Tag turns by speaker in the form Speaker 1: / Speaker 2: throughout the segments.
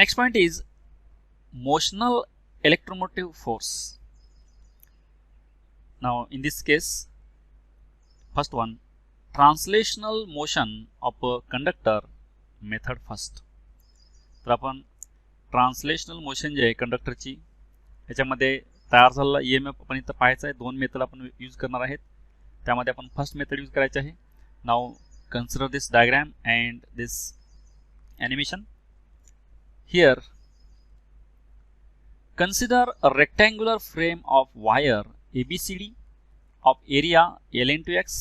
Speaker 1: Next point is motional electromotive force. Now in this case, first one, translational motion of a conductor method first. तर आपण translational motion जे आहे कंडक्टरची याच्यामध्ये तयार झालेला EMF आपण इथं पाहायचा आहे. दोन मेथड आपण यूज करणार आहेत. त्यामध्ये आपण फर्स्ट मेथड यूज करायची आहे. Now consider this diagram and this animation. Here consider a rectangular frame of wire ABCD of area L into X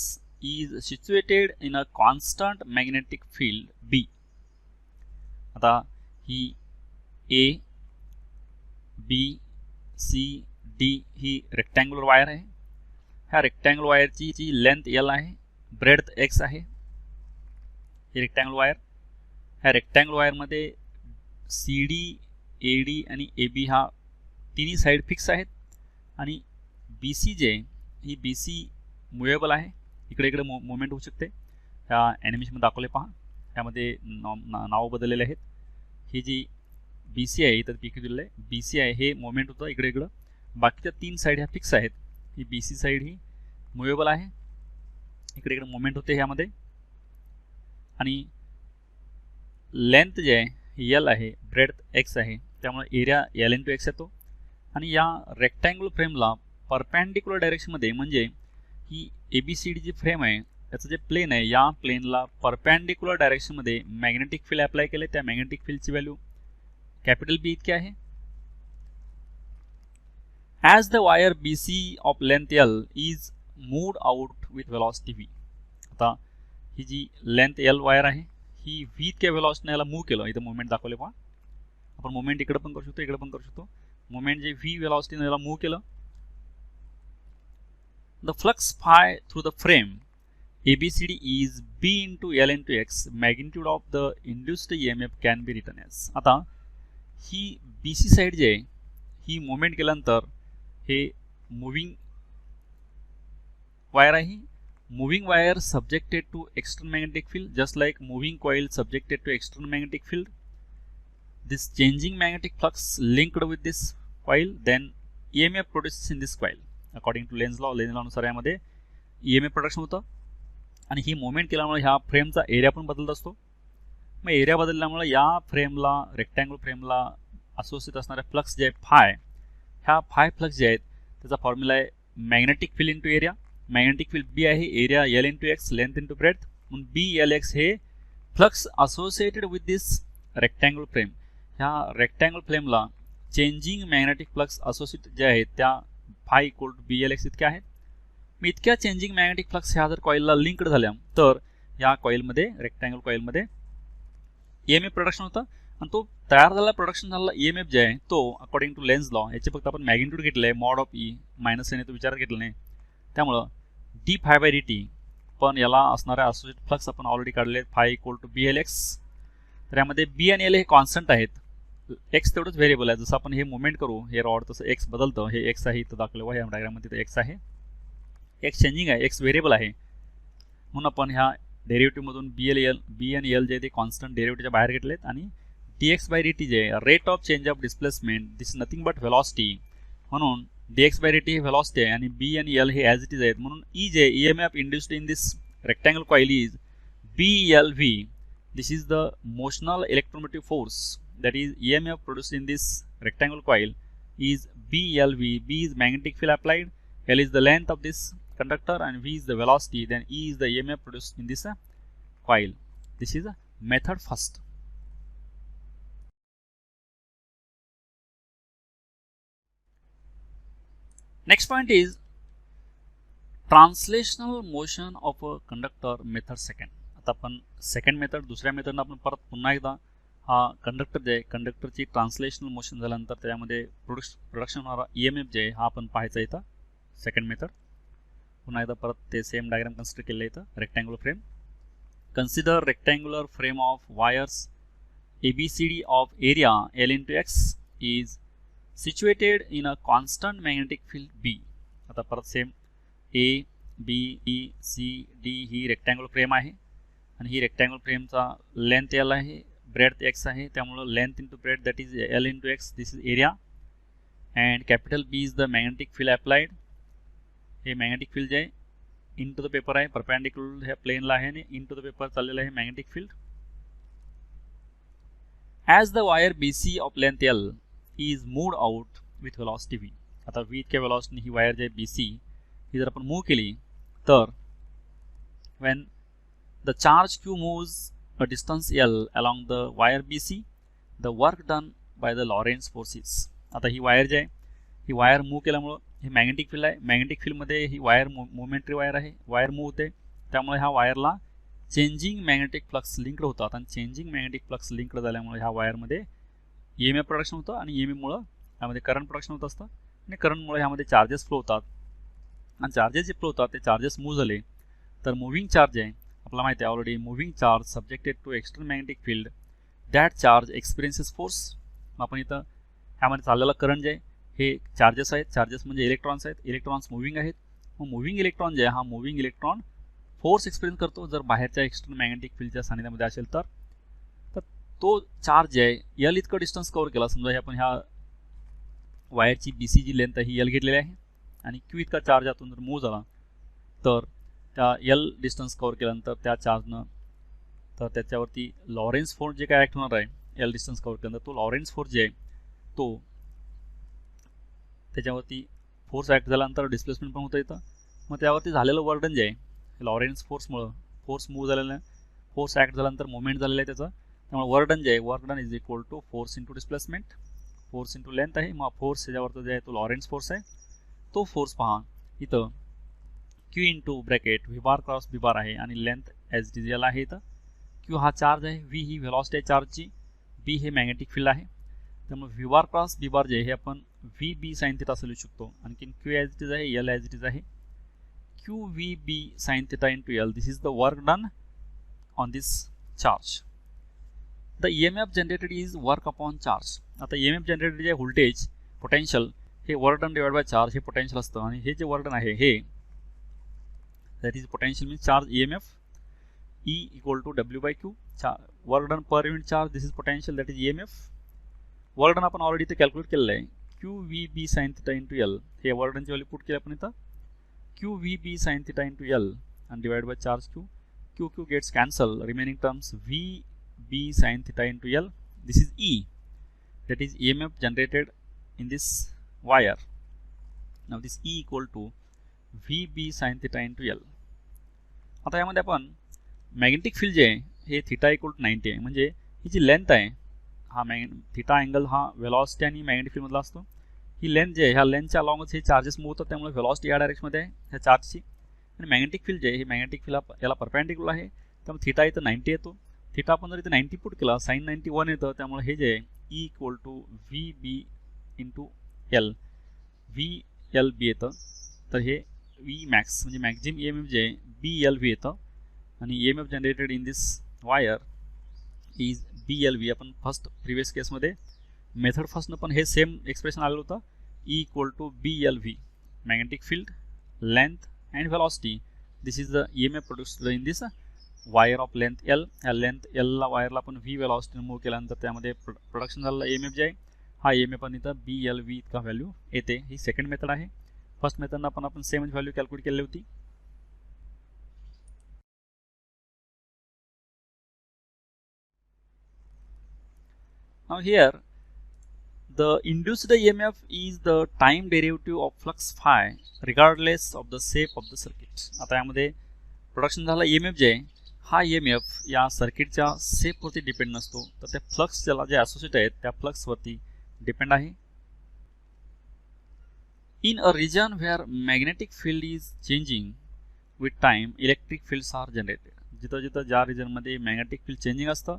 Speaker 1: is situated in a constant magnetic field B. आता ही A, B, C, D ही rectangular wire आहे. ह्या rectangular वायरची जी length L आहे, breadth X आहे. ही rectangular wire, ह्या rectangular वायरमध्ये CD, AD आणि AB हा तिन्ही साईड फिक्स आहेत आणि BC जे ही BC मुवेबल आहे. इकडे इकडे मुवमेंट होऊ शकते. ह्या ॲनिमेशनमध्ये दाखवले पहा. यामध्ये नाव बदललेले आहेत. ही जी BC आहे इथं PQ दिलेलं आहे. BC आहे हे मुवमेंट होतं इकडे इकडं. बाकीच्या तीन साईड ह्या फिक्स आहेत. ही BC साईड ही मुवेबल आहे. इकडे इकडे मुवमेंट होते ह्यामध्ये. आणि लेंथ जे आहे L आहे, ब्रेड्थ X आहे. त्यामुळे एरिया L into X येतो. आणि या रेक्टँग्युलर फ्रेमला परपॅन्डिक्युलर डायरेक्शनमध्ये, म्हणजे ही ABCD जी फ्रेम आहे त्याचं जे प्लेन आहे या प्लेनला परपॅन्डिक्युलर डायरेक्शनमध्ये मॅग्नेटिक फील्ड अप्लाय केले. त्या मॅग्नेटिक फील्डची व्हॅल्यू कॅपिटल B इतकी आहे. As the wire BC of length L is moved out with velocity V. आता ही जी लेंथ L वायर आहे ही V इतक्या व्हेलॉसिटीने याला मूव्ह केलं. इथं मुवमेंट दाखवले पहा. आपण मुवमेंट इकडे पण करू शकतो, इकडे पण करू शकतो. मुवमेंट जे V वेलॉसिटीने याला मूव्ह केलं. The flux phi through the frame ABCD is B into L into X. Magnitude of the induced EMF can be written as. आता ही BC साईड जे आहे ही मुवमेंट केल्यानंतर हे मुव्हिंग वायर आहे. Moving wire subjected to external magnetic field just like moving coil subjected to external magnetic field. This changing magnetic flux linked with this coil, then EMF produces in this coil. According to Lenz law नुसार यामध्ये EMF production होतं. आणि ही movement केल्यामुळे ह्या फ्रेमचा area पण बदलत असतो. मग एरिया बदलल्यामुळे या फ्रेमला, रेक्टँग्युलर फ्रेमला असोसिएट असणारे फ्लक्स जे आहे फाय, ह्या फाय फ्लक्स जे आहेत त्याचा फॉर्म्युला आहे magnetic field into area. Magnetic field B आहे, area L into X, length into breadth. म्हणून BLX हे flux associated with this rectangular frame. ह्या रेक्टँगल फ्लेमला चेंजिंग मॅग्नेटिक फ्लक्स असोसिएट जे आहेत त्या फाय इक्वल टू BLX इतक्या आहेत. मग इतक्या चेंजिंग मॅग्नेटिक फ्लक्स ह्या जर कॉइलला लिंक्ड झाल्या तर या कॉइलमध्ये, रेक्टँगल कॉइलमध्ये EMF प्रोडक्शन होतं. आणि तो तयार झालेला प्रोडक्शन झालेला EMF जे आहे तो अकॉर्डिंग टू लेन्स लॉ याचे फक्त आपण मॅग्निट्यूड घेतलं आहे, मॉड ऑफ E मायनस ने तो विचारात घेतला नाही. त्यामुळं d∅dt पण याला असणाऱ्या असोसिएट फ्लक्स आपण ऑलरेडी काढले आहेत, फाय इक्वल टू BLX. तर यामध्ये B आणि L हे कॉन्स्टंट आहेत. X तेवढंच व्हेरिएबल आहे. जसं आपण हे मुवमेंट करू हे रॉड तसं X बदलतं. हे X आहे इथं दाखवलं ह्या डायग्राममध्ये तर X आहे. X चेंजिंग आहे, X व्हेरिएबल आहे. म्हणून आपण ह्या डेरिव्हेटिव्हमधून B आणि L जे ते कॉन्स्टंट डेरिव्हेटिव्हच्या बाहेर घेतलेत. आणि dx/dt जे rate of change of displacement, this is nothing but velocity. म्हणून dx/dt हे व्हेलॉसिटी आहे आणि B आणि L हे ॲज इट इज आहेत. म्हणून E जे EMF induced in this rectangle coil is BLV. This is the motional electromotive force, that is EMF produced in this rectangle coil is BLV. B is magnetic field applied, L is the length of this conductor and V is the velocity, then E is the EMF produced in this coil. This is a method first. Next point is translational motion of a conductor method second. आता आपण second method, दुसऱ्या मेथडनं आपण परत पुन्हा एकदा हा conductor जे आहे कंडक्टरची ट्रान्सलेशनल मोशन झाल्यानंतर त्यामध्ये प्रोडक्शन होणारा EMF जे आहे हा आपण पाहायचा इथं सेकंड मेथड. पुन्हा एकदा परत ते सेम डायग्राम कन्सिडर केलं इथं. Rectangular frame, consider rectangular frame of wires ABCD of area L into X is situated in a constant magnetic field B. आता परत same A, B, E, C, D ही rectangular frame आहे आणि ही rectangle फ्रेमचा length L आहे, breadth X आहे त्यामुळं length into breadth that is L into X this is area and capital B is the magnetic field applied. हे magnetic field जे आहे इन टू द पेपर आहे परपेंडिक्युलर ह्या प्लेनला आहे आणि इन टू द पेपर चाललेलं आहे magnetic field. As the wire B C of length L is moved out with velocity V. आता व्ही इतक्या व्हेलॉसिटीने ही वायर जे आहे बी सी ही जर आपण मूव्ह केली तर when the charge q moves a distance l along the wire bc the work done by the Lorentz forces. आता ही वायर जी आहे ही वायर मूव्ह केल्यामुळं ही मॅग्नेटिक फील्ड आहे. मॅग्नेटिक फील्डमध्ये ही वायर मुवमेंटरी वायर आहे. वायर मूव्ह होते त्यामुळे ह्या वायरला चेंजिंग मॅग्नेटिक फ्लक्स लिंक्ड होतात आणि चेंजिंग मॅग्नेटिक फ्लक्स लिंक्ड झाल्यामुळे ह्या वायरमध्ये EMF प्रोडक्शन होतं आणि EMFमुळं ह्यामध्ये करंट प्रोडक्शन होत असतं आणि करंटमुळे ह्यामध्ये चार्जेस फ्लो होतात आणि चार्जेस जे फ्लो होतात ते चार्जेस मूव्ह झाले तर मुव्हिंग चार्ज आहे आपल्याला माहिती आहे already moving charge subjected to external magnetic field that charge experiences force. आपण इथं ह्यामध्ये चाललेला करंट जे आहे हे चार्जेस आहेत. चार्जेस म्हणजे इलेक्ट्रॉन्स आहेत. इलेक्ट्रॉन्स मुव्हिंग आहेत. मग मुव्हिंग इलेक्ट्रॉन जे आहे हा मुव्हिंग इलेक्ट्रॉन फोर्स एक्सपिरियन्स करतो जर बाहेरच्या एक्सटर्नल मॅग्नेटिक फील्डच्या सानिध्यामध्ये असेल तर तो चार्ज जे आहे एल इतकं डिस्टन्स कव्हर केला. समजा हे आपण ह्या वायरची बी सी जी लेंथ आहे ही एल घेतलेली आहे आणि क्यू इतका चार्ज यातून जर मूव्ह झाला तर त्या एल डिस्टन्स कव्हर केल्यानंतर त्या चार्जनं तर त्याच्यावरती लॉरेन्स फोर्स जे काय ॲक्ट होणार आहे एल डिस्टन्स कव्हर केल्यानंतर तो लॉरेन्स फोर्स जे आहे तो त्याच्यावरती फोर्स ॲक्ट झाल्यानंतर डिस्प्लेसमेंट पण होतं येतं. मग त्यावरती झालेलं वर्डन जे आहे लॉरेन्स फोर्समुळं फोर्स मूव्ह झालेलं आहे फोर्स ॲक्ट झाल्यानंतर मुवमेंट झालेलं आहे त्याचं त्यामुळे वर्डन जे आहे वर्डन is equal to force into displacement force into length आहे. मग फोर्स त्याच्यावरचं जे आहे तो लॉरेन्स फोर्स आहे. तो फोर्स पहा इथं क्यू इंटू ब्रॅकेट व्ही बार क्रॉस बी बार आहे आणि लेंथ एच डी एल आहे. इथं क्यू हा चार्ज आहे व्ही ही व्हेलॉसिटी आहे चार्जची बी हे मॅग्नेटिक फील्ड आहे त्यामुळे व्ही बार क्रॉस बी बार जे हे आपण व्ही बी साइन थिटा असं लिहू शकतो. आणखीन क्यू ॲज इट इज आहे एल ॲज इट इज आहे. Q V B sine theta into L this is the work done on this charge. The EMF generated is work upon charge. आता EMF generated जे voltage potential हे work done divide by charge हे potential असतं आणि हे जे work done आहे हे that is potential means charge EMF E equal to W by Q. Work done per unit charge this is potential that is EMF. Work done आपण already इथे calculate केलेलं आहे Q V B sine theta into L. हे work डनची value put केली आपण इथं Q V B sine theta into L आणि divide by charge Q. Q Q gets cancel remaining terms V B sine theta into L this is E that is EMF generated in this wire. Now this E equal to V B sine theta into L. आता यामध्ये आपण magnetic field जे आहे हे theta equal to 90 आहे म्हणजे ही जी length आहे हा थिटा अँगल हा व्हेलॉसिटी आणि मॅग्नेटिक फील्डमधला असतो. ही लेंथ जे आहे ह्या लेंथच्या अलॉंगच हे चार्जेस मूव्ह होतात त्यामुळे व्हेलॉसिटी या डायरेक्शनमध्ये आहे ह्या चार्जची आणि मॅग्नेटिक फील्ड जे आहे हे मॅग्नेटिक फील्ड याला परपेंडिक्युलर आहे त्यामुळे थिटा इथं 90 येतो. थिटा आपण जर इथं 90 पुट केला साइन 91 येतं त्यामुळे हे जे आहे E equal to V B into L V L B येतं. तर हे व्ही मॅक्स म्हणजे मॅक्झिमम EMF जे आहे BLV येतं आणि EMF generated in this wire is BLV. आपण फर्स्ट प्रिव्हियस केसमध्ये मेथड फर्स्टनं पण हे सेम एक्सप्रेशन आलेलं होतं E equal to BLV magnetic field length and velocity this is the EMF produced in this wire of length L. ह्या length एलला वायरला आपण व्ही व्हेलॉसिटीनं मूव्ह केल्यानंतर त्यामध्ये प्रोडक्शन झालेला EMF जे आहे हा EMF पण इथं BLV इतका व्हॅल्यू येते. ही सेकंड मेथड आहे. फर्स्ट मेथडनं आपण सेम व्हॅल्यू कॅल्क्युलेट केली होती. Now here the induced EMF is the time derivative of flux phi regardless of the shape of the circuit. आता यामध्ये प्रोडक्शन झाला EMF जे आहे हा EMF या सर्किटच्या शेपवरती डिपेंड नसतो तर त्या फ्लक्स ज्याला जे असोसिएट आहेत त्या फ्लक्सवरती डिपेंड आहे. In a region where magnetic field is changing with time, electric fields are generated. जिथं जिथं ज्या रिजनमध्ये मॅग्नेटिक फील्ड चेंजिंग असतं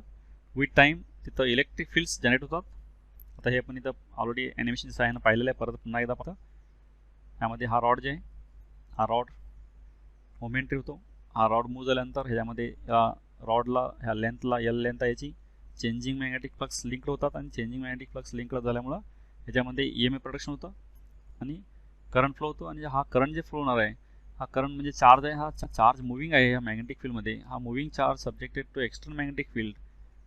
Speaker 1: विथ टाईम तिथं इलेक्ट्रिक फील्ड्स जनरेट होतात. आता हे आपण इथं ऑलरेडी ॲनिमेशनच्या सहाय्यानं पाहिलेलं आहे. परत पुन्हा एकदा पाहता ह्यामध्ये हा रॉड जे आहे हा रॉड मोमेंटरी होतो. हा रॉड मूव्ह झाल्यानंतर ह्याच्यामध्ये या रॉडला ह्या लेंथला एल लेंथ आहे याची चेंजिंग मॅग्नेटिक फ्लक्स लिंक्ड होतात आणि चेंजिंग मॅग्नेटिक फ्लक्स लिंक्ड झाल्यामुळं ह्याच्यामध्ये EMF प्रोडक्शन होतं आणि करंट फ्लो होतो. आणि हा करंट जे फ्लो होणार आहे हा करंट म्हणजे चार्ज आहे. हा चार्ज मुव्हिंग आहे ह्या मॅग्नेटिक फील्डमध्ये. हा moving charge subjected to external magnetic field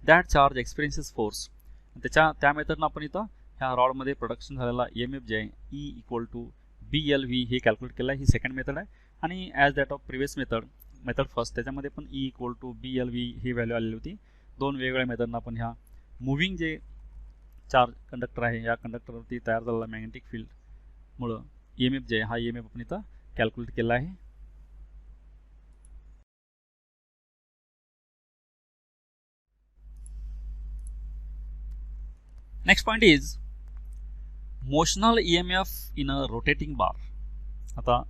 Speaker 1: that charge experiences force. त्या मेथडनं आपण इथं ह्या रॉडमध्ये प्रोडक्शन झालेला EMF जे आहे E इक्वल टू BLV हे कॅल्क्युलेट केलं आहे. ही सेकंड मेथड आहे. आणि as that of previous method first त्याच्यामध्ये पण E इक्वल टू BLV ही व्हॅल्यू आलेली होती. दोन वेगवेगळ्या मेथडनं आपण ह्या मुव्हिंग जे चार्ज कंडक्टर आहे या कंडक्टरवरती तयार झालेला मॅग्नेटिक फील्डमुळं EMF जे आहे हा EMF आपण इथं कॅल्क्युलेट केला आहे. Next point is motional EMF in a rotating bar. आता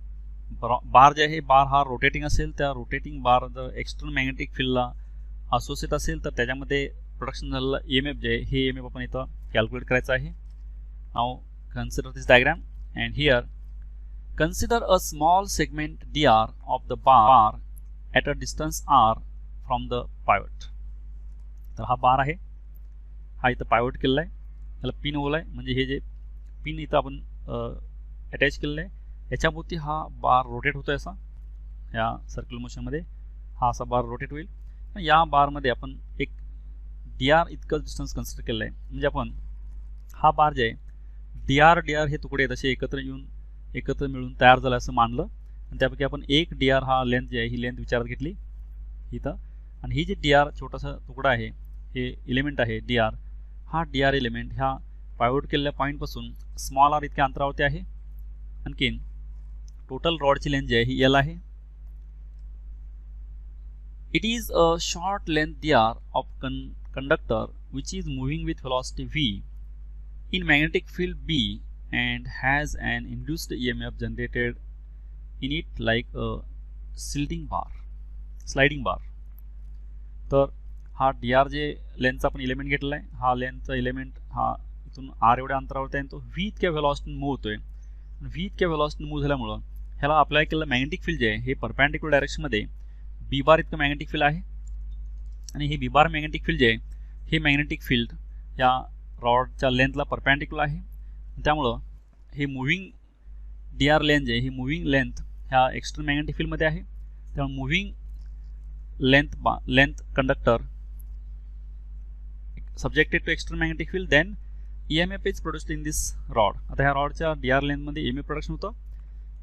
Speaker 1: बार जे आहे बार हा रोटेटिंग असेल, त्या रोटेटिंग बार जर एक्सटर्नल मॅग्नेटिक फील्डला असोसिएट असेल तर त्याच्यामध्ये प्रोडक्शन झालेलं EMF जे आहे हे EMF आपण इथं कॅल्क्युलेट करायचं आहे. Now consider this diagram and here consider a small segment DR of the bar at a distance R from the pivot. तर हा बार आहे, हा इथं पायवट केलेला आहे, त्याला पिन ओला आहे, म्हणजे हे जे पिन इथं आपण अटॅच केलेलं आहे याच्याभोवती हा बार रोटेट होतो आहे. असा या सर्क्युलर मोशनमध्ये हा असा बार रोटेट होईल. या बारमध्ये आपण एक DR इतकं डिस्टन्स कन्सिडर केलं आहे. म्हणजे आपण हा बार जे आहे DR हे तुकडे तसे एकत्र मिळून तयार झालं असं मानलं. आणि त्यापैकी आपण एक DR हा लेंथ जी आहे ही लेंथ विचारात घेतली इथं. आणि ही जी DR छोटासा तुकडा आहे हे एलिमेंट आहे DR, हा DR एलिमेंट ह्या पायवट केलेल्या पॉईंटपासून स्मॉल r इतक्या अंतरावरती आहे. आणखीन टोटल रॉडची लेंथ जी आहे ही L आहे. It is a short length DR of conductor which is moving with velocity v in magnetic field B and has an induced EMF generated in it like a sliding bar. तर हा DR जे लेंथचा आपण element घेतलेला आहे, हा लेंथचा element हा इथून R एवढ्या अंतरावरती आहे, तो V इतक्या व्हेलॉसिटीने मूव्ह होतोय. V इतक्या व्हेलॉसिटीने मूव्ह झाल्यामुळं ह्याला अप्लाय केलेलं मॅग्नेटिक फील्ड जे आहे हे परपॅन्डिक्युलर डायरेक्शनमध्ये B बार इतकं मॅग्नेटिक फील्ड आहे. आणि हे B बार मॅग्नेटिक फील्ड जे आहे हे मॅग्नेटिक फील्ड या रॉडच्या लेंथला परपॅन्डिक्युलर आहे. त्यामुळं हे मुव्हिंग DR लेंथ जे आहे ही मुव्हिंग लेंथ ह्या एक्सटर्नल मॅग्नेटिक फील्डमध्ये आहे. त्यामुळे moving length conductor subjected to external magnetic field, then EMF is produced in this rod. आता ह्या रॉडच्या DR लेंथमध्ये EMF प्रोडक्शन होतं.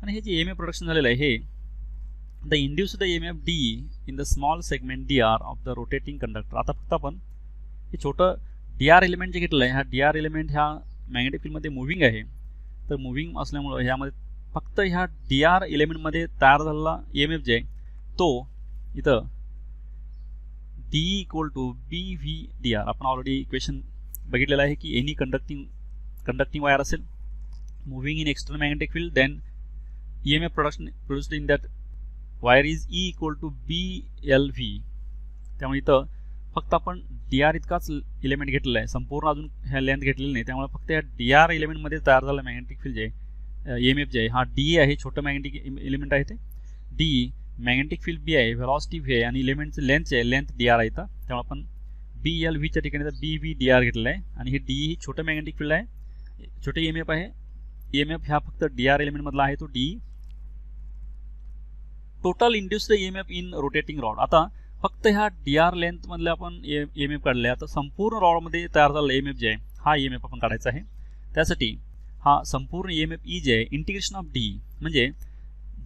Speaker 1: आणि हे जे EMF प्रोडक्शन झालेलं आहे हे the induce the EMF D in the small segment DR of the rotating conductor. आता फक्त आपण हे छोटं DR एलिमेंट जे घेतलं आहे, हा DR एलिमेंट ह्या मॅग्नेटिक फील्डमध्ये मुव्हिंग आहे. तर मुव्हिंग असल्यामुळं ह्यामध्ये फक्त ह्या DR एलिमेंटमध्ये तयार झालेला EMF जे आहे तो इथं D इक्वल टू BVDR. आपण ऑलरेडी इक्वेशन बघितलेलं आहे की एनी कंडक्टिंग वायर असेल moving in external magnetic field, then EMF produced in that wire is E equal to BLV. त्यामुळे इथं फक्त आपण DR इतकाच एलिमेंट घेतलेला आहे, संपूर्ण अजून ह्या लेंथ घेतलेली नाही. त्यामुळे फक्त या DR एलिमेंटमध्ये तयार झालेला मॅग्नेटिक फील्ड जे आहे EMF जे आहे हा D आहे, छोटं मॅग्नेटिक एलिमेंट आहे ते D, मॅग्नेटिक फील्ड B आहे, व्हेलॉसिटी V आहे आणि एलिमेंटचं लेंथ आहे लेंथ DR आहे. त्यामुळे आपण BLVच्या ठिकाणी BVDR घेतलेलं आहे. आणि हे D ही छोटं मॅग्नेटिक फील्ड आहे, छोटे EMF आहे. EMF ह्या फक्त DR एलिमेंटमधला आहे तो D. Total induced EMF in rotating rod. आता फक्त ह्या DR लेंथमधले आपण EMF काढले. आता संपूर्ण रॉडमध्ये तयार झालेला EMF जे आहे हा EMF आपण काढायचा आहे. त्यासाठी हा संपूर्ण EMF E जे आहे इंटिग्रेशन ऑफ D, म्हणजे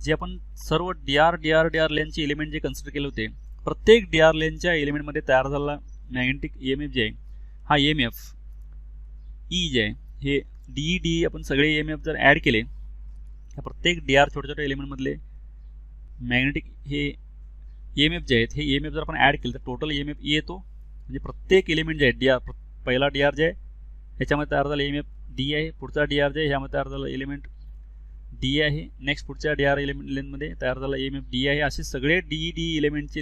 Speaker 1: जे आपण सर्व DR लेंथचे एलिमेंट जे कन्सिडर केले होते, प्रत्येक DR लेंथच्या एलिमेंटमध्ये तयार झालेला मॅग्नेटिक EMF जे आहे हा EMF E जे आहे हे D आपण सगळे EMF जर ॲड केले, ह्या प्रत्येक DR छोट्या एलिमेंटमधले मॅग्नेटिक हे EMF जे आहेत हे EMF जर आपण ॲड केले तर टोटल EMF E येतो. म्हणजे प्रत्येक एलिमेंट जे आहे DR, पहिला DR जे आहे ह्याच्यामध्ये तयार झाला EMF D आहे, पुढचा DR जे आहे ह्यामध्ये तयार झाला एलिमेंट D आहे, नेक्स्ट पुढच्या DR एलिमेंट लेंथमध्ये तयार झाला EMF D आहे. असे सगळे D एलिमेंटचे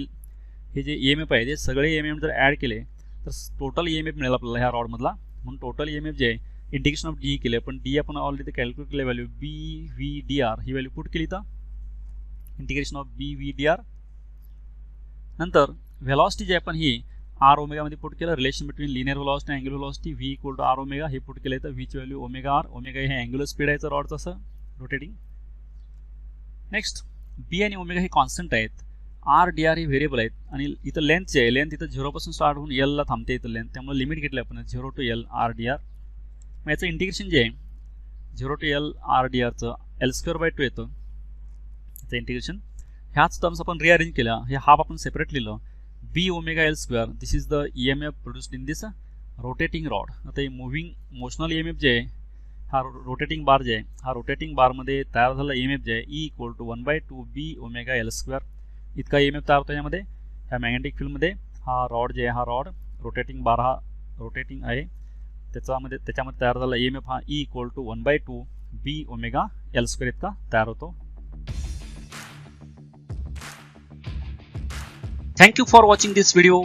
Speaker 1: हे जे EMF आहे ते सगळे EMF जर ॲड केले तर टोटल EMF मिळेल आपल्याला ह्या रॉडमधला. म्हणून टोटल EMF जे आहे इंटिग्रेशन ऑफ D केले, पण D आपण ऑलरेडी कॅल्क्युलेट केले व्हॅल्यू BVDR ही व्हॅल्यू पुट केली तर इंटिग्रेशन ऑफ BVDR. नंतर व्हेलॉसिटी जे आपण ही R ओमेगामध्ये पुट केलं, रिलेशन बिटवीन लिनियर व्हेलॉसिटी आणि angular velocity V equal to R omega हे पुट केलं तर Vची व्हॅल्यू ओमेगा R. ओमेगा हे अँग्युलर स्पीड आहे रॉडचं असं रोटेटिंग. नेक्स्ट B आणि ओमेगा हे कॉन्स्टंट आहेत. आर डी आर हे व्हेरिएबल आहेत आणि इथं लेंथ जे आहे लेंथ इथं 0 पासून स्टार्ट होऊन एलला थांबते इथं लेंथ, त्यामुळे लिमिट घेतली आपण 0 to L R D R. मग याचं इंटिग्रेशन जे आहे 0 टू एल आर डी आरचं L²/2 येतं याचं इंटिग्रेशन. ह्याच टर्म्स आपण रिअरेंज केल्या, हे हाफ आपण सेपरेट लिहिलं. B omega L², this is the EMF produced in this rotating rod. आता हे मोशनल EMF जे आहे हा रोटेटिंग बार जे आहे हा रोटेटिंग बारमध्ये तयार झालेला EMF जे आहे E=1/2 B ओमेगा L² इतका EMF तयार होतो यामध्ये. ह्या मॅग्नेटिक फील्डमध्ये हा रॉड जे आहे हा रॉड रोटेटिंग बार हा रोटेटिंग आहे त्याच्यामध्ये तयार झालेला EMF हा E=1/2 B ओमेगा L² इतका तयार होतो. Thank you for watching this video.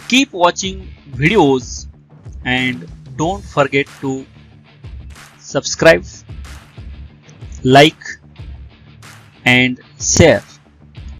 Speaker 1: Keep watching videos and don't forget to subscribe, like and share.